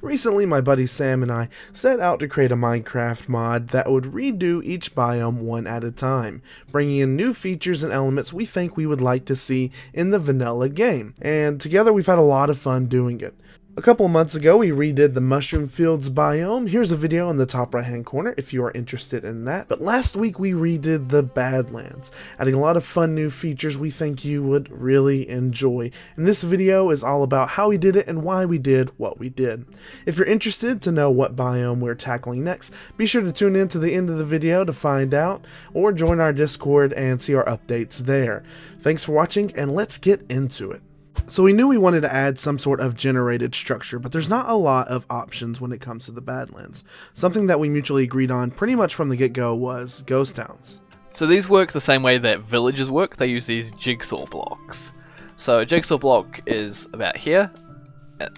Recently, my buddy Sam and I set out to create a Minecraft mod that would redo each biome one at a time, bringing in new features and elements we think we would like to see in the vanilla game. And together we've had a lot of fun doing it. A couple of months ago, we redid the Mushroom Fields biome. Here's a video in the top right hand corner if you are interested in that. But last week we redid the Badlands, adding a lot of fun new features we think you would really enjoy. And this video is all about how we did it and why we did what we did. If you're interested to know what biome we're tackling next, be sure to tune in to the end of the video to find out, or join our Discord and see our updates there. Thanks for watching, and let's get into it. So we knew we wanted to add some sort of generated structure, but there's not a lot of options when it comes to the Badlands. Something that we mutually agreed on pretty much from the get-go was ghost towns. So these work the same way that villages work. They use these jigsaw blocks. So a jigsaw block is about here,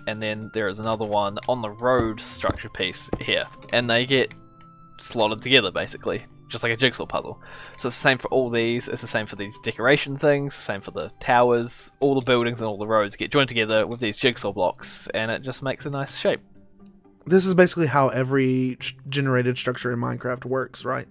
and then there is another one on the road structure piece here. And they get slotted together basically, just like a jigsaw puzzle. So it's the same for all these, it's the same for these decoration things, the same for the towers. All the buildings and all the roads get joined together with these jigsaw blocks, and it just makes a nice shape. This is basically how every generated structure in Minecraft works, right?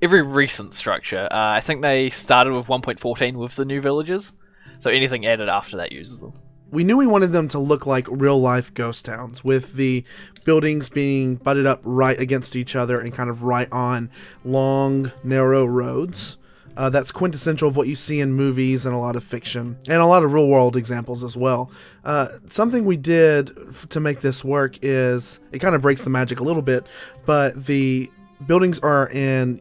Every recent structure, I think they started with 1.14 with the new villages, so anything added after that uses them. We knew we wanted them to look like real-life ghost towns, with the buildings being butted up right against each other and kind of right on long, narrow roads. That's quintessential of what you see in movies and a lot of fiction, and a lot of real-world examples as well. Something we did to make this work is, it kind of breaks the magic a little bit, but the buildings are in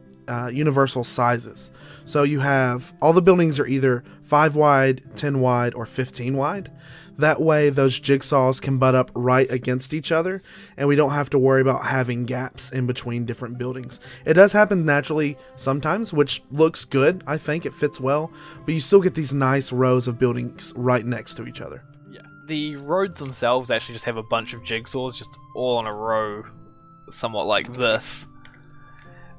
universal sizes. So you have, all the buildings are either 5 wide, 10 wide, or 15 wide. That way those jigsaws can butt up right against each other, and we don't have to worry about having gaps in between different buildings. It does happen naturally sometimes, which looks good. I think it fits well, but you still get these nice rows of buildings right next to each other. Yeah, the roads themselves actually just have a bunch of jigsaws just all in a row, somewhat like this.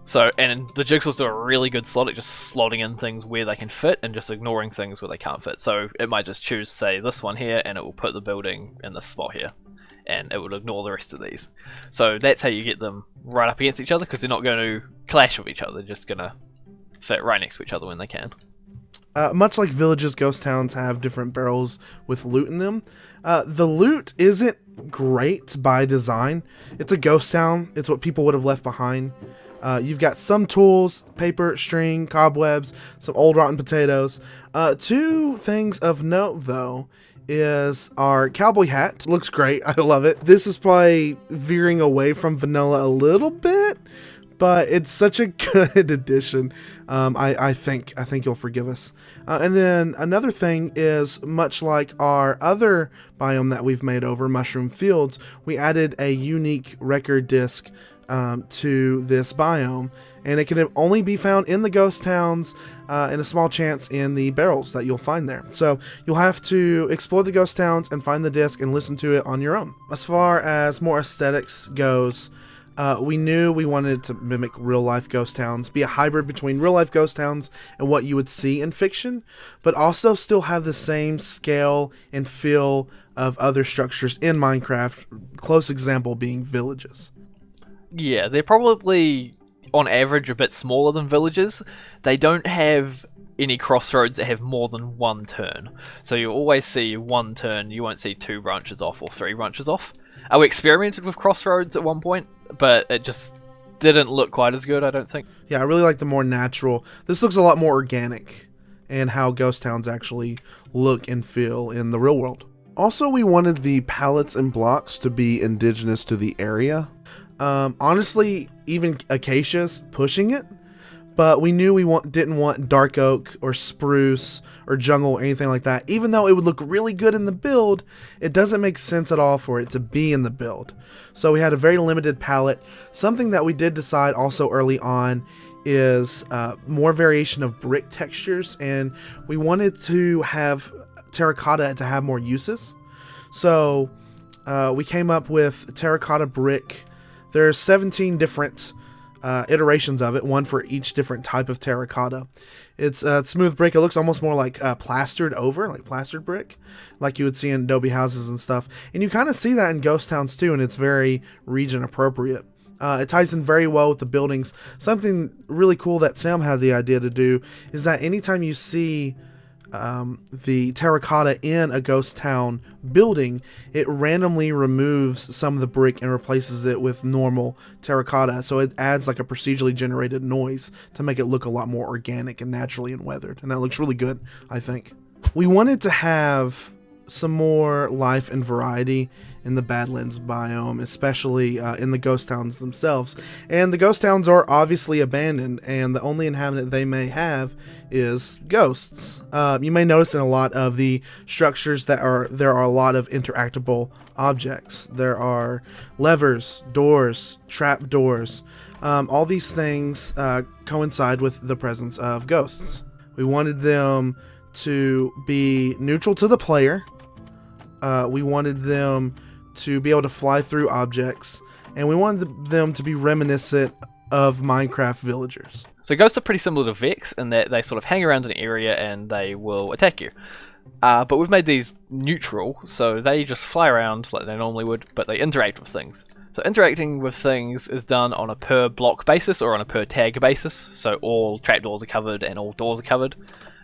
So, and the jigsaws do a really good slot at just slotting in things where they can fit and just ignoring things where they can't fit. So it might just choose, say, this one here, and it will put the building in this spot here, and it will ignore the rest of these. So that's how you get them right up against each other, because they're not going to clash with each other. They're just going to fit right next to each other when they can. Much like villages, ghost towns have different barrels with loot in them. The loot isn't great by design. It's a ghost town. It's what people would have left behind. You've got some tools, paper, string, cobwebs, some old rotten potatoes. Two things of note, though, is our cowboy hat. Looks great. I love it. This is probably veering away from vanilla a little bit, but it's such a good addition. I think you'll forgive us. And then another thing is, much like our other biome that we've made over, Mushroom Fields, we added a unique record disc to this biome, and it can only be found in the ghost towns, and a small chance in the barrels that you'll find there. So you'll have to explore the ghost towns and find the disc and listen to it on your own. As far as more aesthetics goes, we knew we wanted to mimic real life ghost towns, be a hybrid between real life ghost towns and what you would see in fiction, but also still have the same scale and feel of other structures in Minecraft, close example being villages. Yeah, they're probably, on average, a bit smaller than villages. They don't have any crossroads that have more than one turn. So you always see one turn, you won't see 2 branches off or 3 branches off. We experimented with crossroads at one point, but it just didn't look quite as good, I don't think. Yeah, I really like the more natural. This looks a lot more organic, and how ghost towns actually look and feel in the real world. Also, we wanted the pallets and blocks to be indigenous to the area. Honestly, even acacia's pushing it, but we knew we didn't want dark oak or spruce or jungle or anything like that. Even though it would look really good in the build, it doesn't make sense at all for it to be in the build. So we had a very limited palette. Something that we did decide also early on is more variation of brick textures, and we wanted to have terracotta to have more uses. So we came up with terracotta brick. There's 17 different iterations of it, one for each different type of terracotta. It's smooth brick. It looks almost more like plastered over, like plastered brick, like you would see in adobe houses and stuff. And you kind of see that in ghost towns too, and it's very region appropriate. It ties in very well with the buildings. Something really cool that Sam had the idea to do is that anytime you see the terracotta in a ghost town building, it randomly removes some of the brick and replaces it with normal terracotta, so it adds like a procedurally generated noise to make it look a lot more organic and naturally and weathered, and that looks really good, I think. We wanted to have some more life and variety in the Badlands biome, especially in the ghost towns themselves. And the ghost towns are obviously abandoned, and the only inhabitant they may have is ghosts. You may notice in a lot of the structures that there are a lot of interactable objects. There are levers, doors, trap doors. All these things coincide with the presence of ghosts. We wanted them to be neutral to the player. We wanted them to be able to fly through objects, and we wanted them to be reminiscent of Minecraft villagers. So ghosts are pretty similar to Vex in that they sort of hang around an area and they will attack you. But we've made these neutral, so they just fly around like they normally would, but they interact with things. So interacting with things is done on a per block basis or on a per tag basis, so all trapdoors are covered and all doors are covered.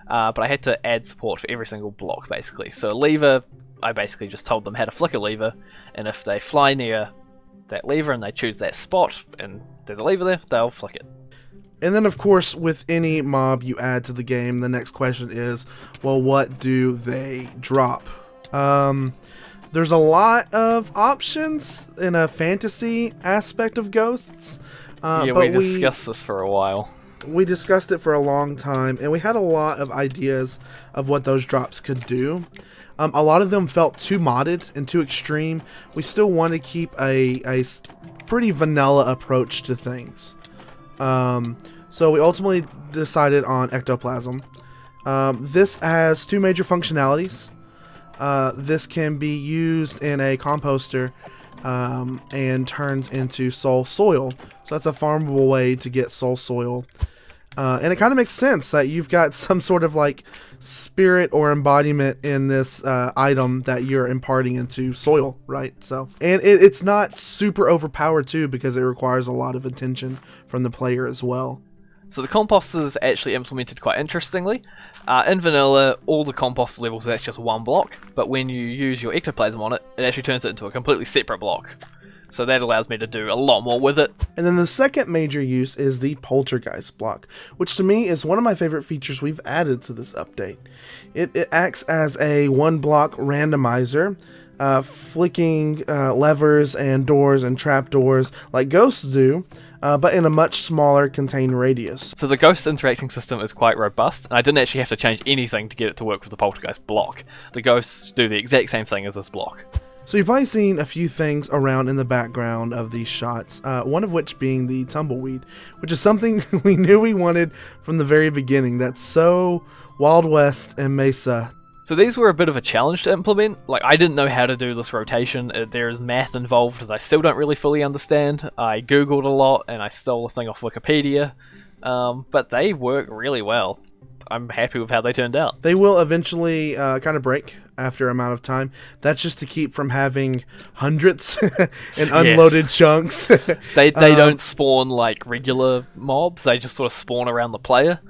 But I had to add support for every single block basically. So a lever, I basically just told them how to flick a lever, and if they fly near that lever and they choose that spot and there's a lever there, they'll flick it. And then of course with any mob you add to the game, the next question is, well, what do they drop? There's a lot of options in a fantasy aspect of ghosts. Yeah, but we discussed this for a while. We discussed it for a long time, and we had a lot of ideas of what those drops could do. A lot of them felt too modded and too extreme. We still want to keep a pretty vanilla approach to things. So we ultimately decided on ectoplasm. This has two major functionalities. This can be used in a composter and turns into soul soil. So that's a farmable way to get soul soil. And it kind of makes sense that you've got some sort of like spirit or embodiment in this item that you're imparting into soil, right? So, and it's not super overpowered too, because it requires a lot of attention from the player as well. So the composter is actually implemented quite interestingly. In vanilla, all the composter levels, that's just one block, but when you use your ectoplasm on it, it actually turns it into a completely separate block. So that allows me to do a lot more with it. And then the second major use is the poltergeist block, which to me is one of my favorite features we've added to this update. It acts as a one block randomizer, flicking levers and doors and trapdoors like ghosts do, but in a much smaller contained radius. So the ghost interacting system is quite robust, and I didn't actually have to change anything to get it to work with the poltergeist block. The ghosts do the exact same thing as this block. So you've probably seen a few things around in the background of these shots, one of which being the tumbleweed, which is something we knew we wanted from the very beginning. That's so Wild West and Mesa. So these were a bit of a challenge to implement. Like, I didn't know how to do this rotation. There's math involved that I still don't really fully understand. I googled a lot and I stole the thing off Wikipedia, but they work really well. I'm happy with how they turned out. They will eventually kind of break after amount of time. That's just to keep from having hundreds and unloaded chunks. They don't spawn like regular mobs. They just sort of spawn around the player,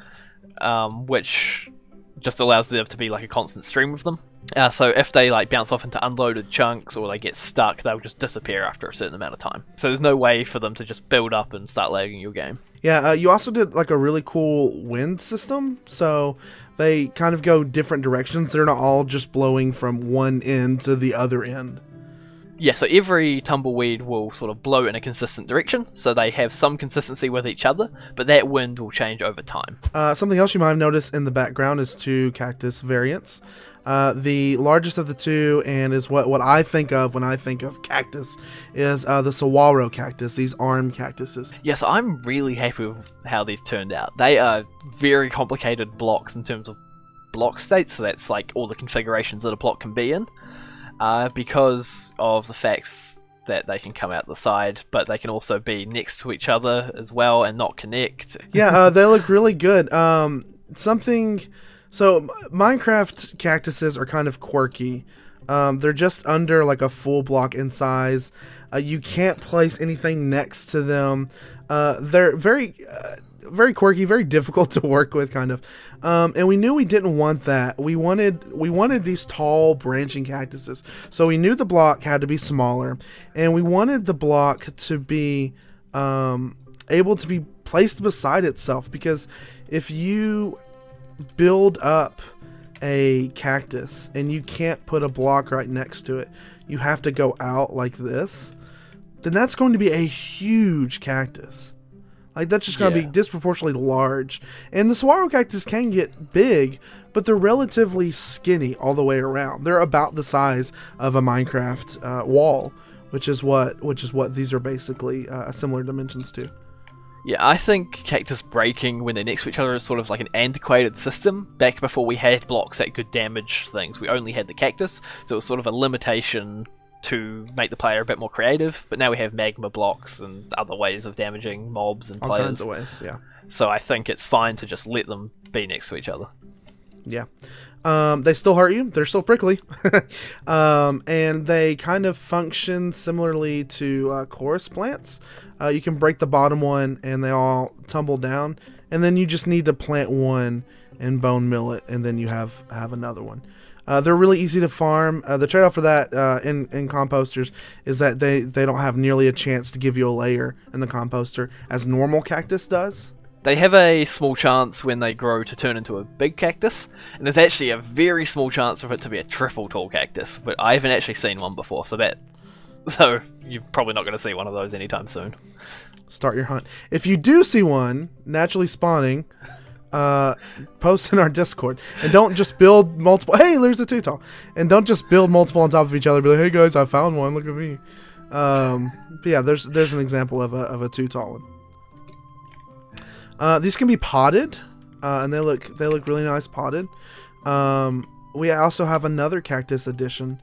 which just allows there to be like a constant stream of them. So if they like bounce off into unloaded chunks or they get stuck, they'll just disappear after a certain amount of time. So there's no way for them to just build up and start lagging your game. Yeah, you also did like a really cool wind system, so they kind of go different directions. They're not all just blowing from one end to the other end. Yeah, so every tumbleweed will sort of blow in a consistent direction, so they have some consistency with each other, but that wind will change over time. Something else you might have noticed in the background is two cactus variants. The largest of the two, and is what I think of when I think of cactus, is the saguaro cactus, these arm cactuses. Yes, I'm really happy with how these turned out. They are very complicated blocks in terms of block states, so that's like all the configurations that a block can be in. Because of the facts that they can come out the side, but they can also be next to each other as well and not connect. Yeah, they look really good. Minecraft cactuses are kind of quirky. They're just under like a full block in size. You can't place anything next to them. They're very quirky, very difficult to work with, kind of. And we knew we didn't want that. We wanted these tall branching cactuses. So we knew the block had to be smaller, and we wanted the block to be able to be placed beside itself, because if you build up a cactus and you can't put a block right next to it, you have to go out like this, then that's going to be a huge cactus. Like, that's just going to be disproportionately large. And the saguaro cactus can get big, but they're relatively skinny all the way around. They're about the size of a Minecraft wall, which is what these are basically similar dimensions to. Yeah, I think cactus breaking when they're next to each other is sort of like an antiquated system. Back before we had blocks that could damage things, we only had the cactus, so it was sort of a limitation to make the player a bit more creative. But now we have magma blocks and other ways of damaging mobs and players. All kinds of ways, yeah. So I think it's fine to just let them be next to each other. Yeah. They still hurt you. They're still prickly. And they kind of function similarly to chorus plants. You can break the bottom one and they all tumble down. And then you just need to plant one and bone mill it, and then you have another one. They're really easy to farm. The trade-off for that in composters is that they don't have nearly a chance to give you a layer in the composter as normal cactus does. They have a small chance when they grow to turn into a big cactus, and there's actually a very small chance for it to be a triple tall cactus, but I haven't actually seen one before, so you're probably not going to see one of those anytime soon. Start your hunt. If you do see one naturally spawning, post in our Discord, and don't just build multiple. Hey, there's a too tall, and don't just build multiple on top of each other. Be like, hey guys, I found one. Look at me. But yeah, there's an example of a too tall one. These can be potted, and they look really nice potted. We also have another cactus addition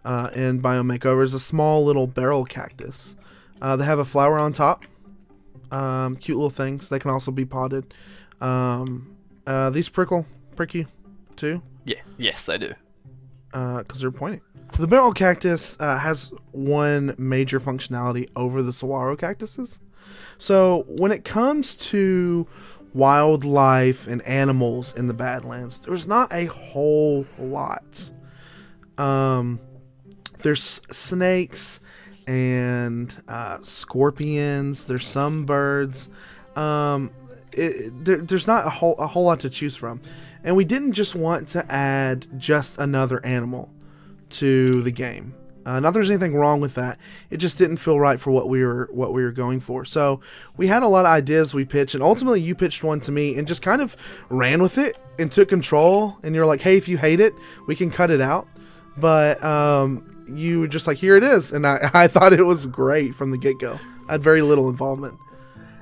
in Biome Makeovers, a small little barrel cactus. They have a flower on top. Cute little things. They can also be potted. These prick you too? Yeah, yes, they do. Because they're pointy. The barrel cactus has one major functionality over the saguaro cactuses. So when it comes to wildlife and animals in the Badlands, there's not a whole lot. There's snakes and scorpions. There's some birds. There's not a whole lot to choose from, and we didn't just want to add just another animal to the game. Not that there's anything wrong with that. It just didn't feel right for what we were going for. So we had a lot of ideas we pitched, and ultimately you pitched one to me and just kind of ran with it and took control. And you're like, hey, if you hate it, we can cut it out. But you were just like, here it is, and I thought it was great from the get-go. I had very little involvement.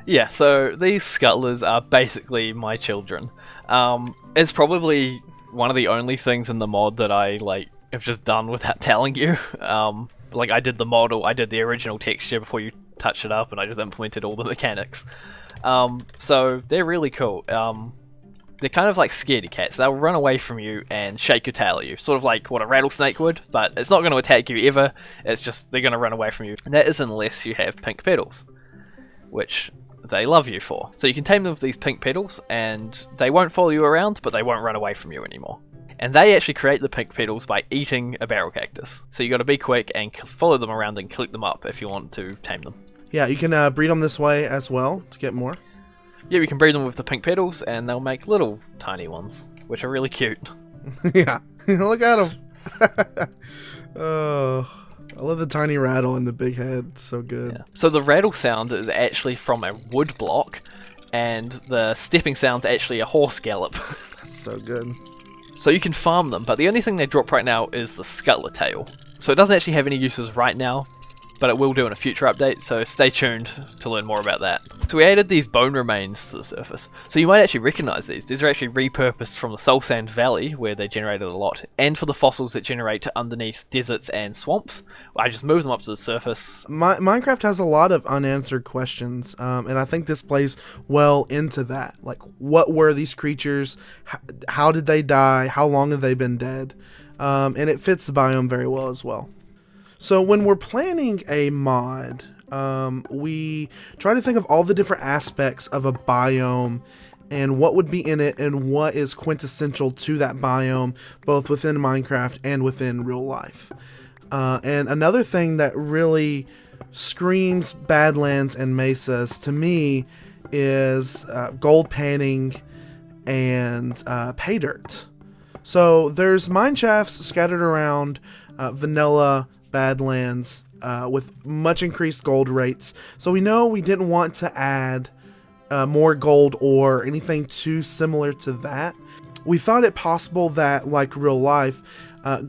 Yeah, so these scuttlers are basically my children. It's probably one of the only things in the mod that I have just done without telling you. I did the model, I did the original texture before you touch it up, and I just implemented all the mechanics. So they're really cool. They're kind of like scaredy cats. They'll run away from you and shake your tail at you, sort of like what a rattlesnake would, but it's not going to attack you ever. It's just they're going to run away from you. And that is unless you have pink petals, which they love you for. So you can tame them with these pink petals, and they won't follow you around, but they won't run away from you anymore. And they actually create the pink petals by eating a barrel cactus. So you got to be quick and follow them around and collect them up if you want to tame them. Yeah, you can breed them this way as well to get more. Yeah, we can breed them with the pink petals, and they'll make little tiny ones, which are really cute. Yeah, look at them. Oh, I love the tiny rattle and the big head. It's so good. Yeah. So the rattle sound is actually from a wood block, and the stepping sound is actually a horse gallop. That's so good. So you can farm them, but the only thing they drop right now is the scuttler tail. So it doesn't actually have any uses right now, but it will do in a future update, so stay tuned to learn more about that. So we added these bone remains to the surface, so you might actually recognise these. These are actually repurposed from the Soul Sand Valley, where they generated a lot, and for the fossils that generate underneath deserts and swamps. I just moved them up to the surface. Minecraft has a lot of unanswered questions, and I think this plays well into that. Like, what were these creatures? How did they die? How long have they been dead? And it fits the biome very well as well. So when we're planning a mod, we try to think of all the different aspects of a biome and what would be in it and what is quintessential to that biome, both within Minecraft and within real life. And another thing that really screams Badlands and Mesas to me is gold panning and pay dirt. So there's mine shafts scattered around vanilla Badlands with much increased gold rates. So we know we didn't want to add more gold or anything too similar to that. We thought it possible that, like real life,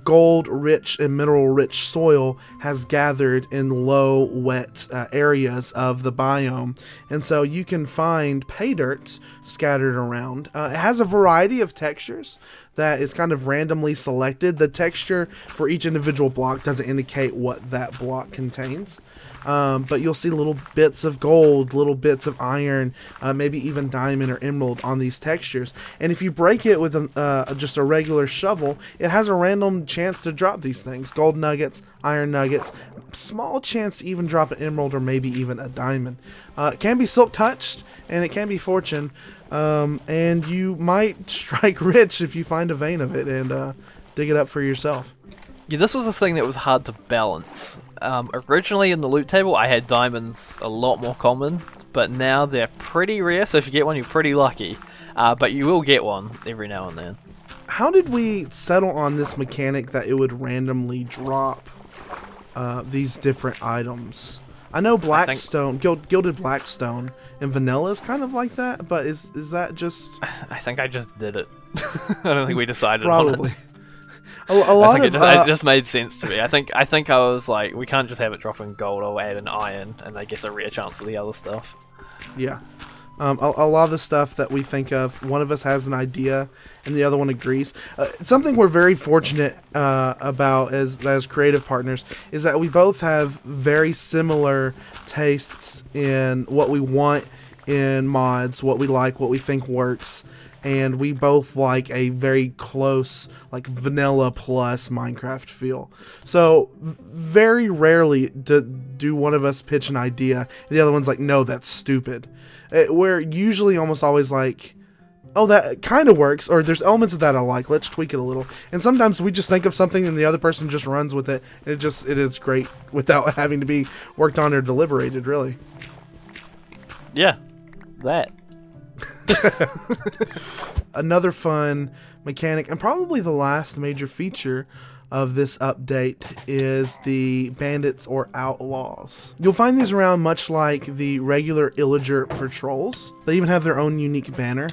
gold-rich and mineral-rich soil has gathered in low, wet areas of the biome, and so you can find pay dirt scattered around. It has a variety of textures that is kind of randomly selected. The texture for each individual block doesn't indicate what that block contains. But you'll see little bits of gold, little bits of iron, maybe even diamond or emerald on these textures. And if you break it with just a regular shovel, it has a random chance to drop these things. Gold nuggets, iron nuggets, small chance to even drop an emerald or maybe even a diamond. It can be silk touched and it can be fortune. And you might strike rich if you find a vein of it and dig it up for yourself. Yeah, this was the thing that was hard to balance. Originally in the loot table I had diamonds a lot more common, but now they're pretty rare, so if you get one you're pretty lucky. But you will get one every now and then. How did we settle on this mechanic that it would randomly drop these different items? I know Blackstone, Gilded Blackstone in vanilla is kind of like that, but is that just... I think I just did it. I don't think we decided Probably. on it. A lot of it just made sense to me. I think I was like, we can't just have it drop in gold. I'll add an iron, and I guess a rare chance of the other stuff. Yeah, a lot of the stuff that we think of, one of us has an idea, and the other one agrees. Something we're very fortunate about as creative partners is that we both have very similar tastes in what we want in mods, what we like, what we think works. And we both like a very close, like vanilla plus Minecraft feel. So very rarely do one of us pitch an idea and the other one's like, no, that's stupid. We're usually almost always like, oh, that kind of works, or there's elements of that I like, let's tweak it a little. And sometimes we just think of something and the other person just runs with it, and it is great without having to be worked on or deliberated, really. Yeah, that. Another fun mechanic, and probably the last major feature of this update, is the Bandits or Outlaws. You'll find these around much like the regular Illager patrols. They even have their own unique banner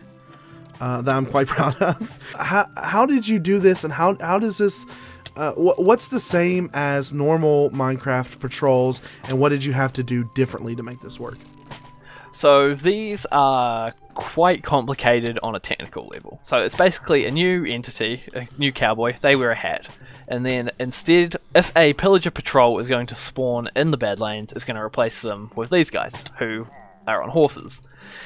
that I'm quite proud of. How did you do this, and how does this... what's the same as normal Minecraft patrols, and what did you have to do differently to make this work? So these are quite complicated on a technical level. So it's basically a new entity, a new cowboy, they wear a hat. And then instead, if a pillager patrol is going to spawn in the Badlands, it's going to replace them with these guys, who are on horses.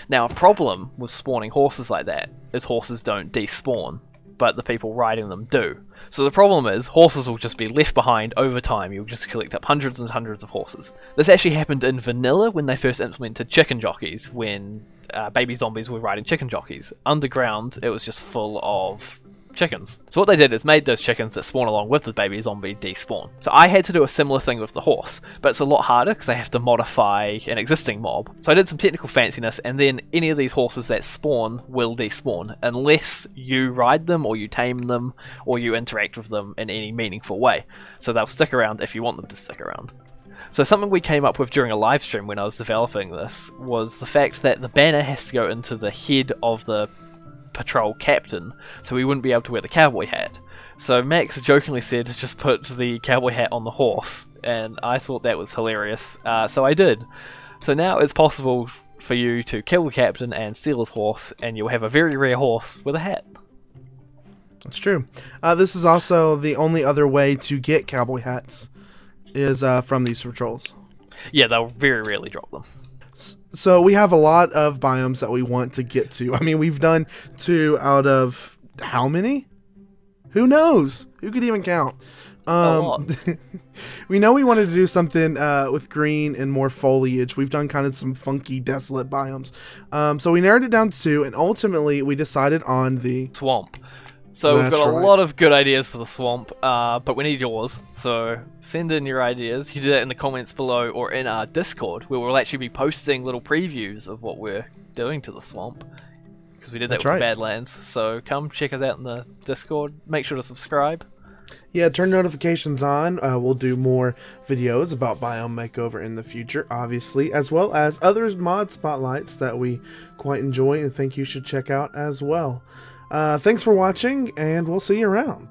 Now, a problem with spawning horses like that is horses don't despawn, but the people riding them do. So the problem is, horses will just be left behind over time. You'll just collect up hundreds and hundreds of horses. This actually happened in vanilla when they first implemented chicken jockeys, when baby zombies were riding chicken jockeys. Underground, it was just full of chickens. So what they did is made those chickens that spawn along with the baby zombie despawn. So I had to do a similar thing with the horse, but it's a lot harder because I have to modify an existing mob. So I did some technical fanciness, and then any of these horses that spawn will despawn unless you ride them or you tame them or you interact with them in any meaningful way. So they'll stick around if you want them to stick around. So something we came up with during a live stream when I was developing this was the fact that the banner has to go into the head of the patrol captain, so we wouldn't be able to wear the cowboy hat. So Max jokingly said to just put the cowboy hat on the horse, and I thought that was hilarious, so I did. So now it's possible for you to kill the captain and steal his horse, and you'll have a very rare horse with a hat. That's true. This is also the only other way to get cowboy hats, is from these patrols. Yeah, they'll very rarely drop them. So we have a lot of biomes that we want to get to. I mean, we've done 2 out of how many? Who knows? Who could even count? A lot. We know we wanted to do something with green and more foliage. We've done kind of some funky, desolate biomes. So we narrowed it down to 2, and ultimately we decided on the Swamp. So we've That's got a right. lot of good ideas for the swamp, but we need yours. So send in your ideas. You can do that in the comments below or in our Discord, where we'll actually be posting little previews of what we're doing to the swamp. Because we did that That's with right. Badlands. So come check us out in the Discord. Make sure to subscribe. Yeah, turn notifications on. We'll do more videos about biome makeover in the future, obviously, as well as other mod spotlights that we quite enjoy and think you should check out as well. Thanks for watching, and we'll see you around.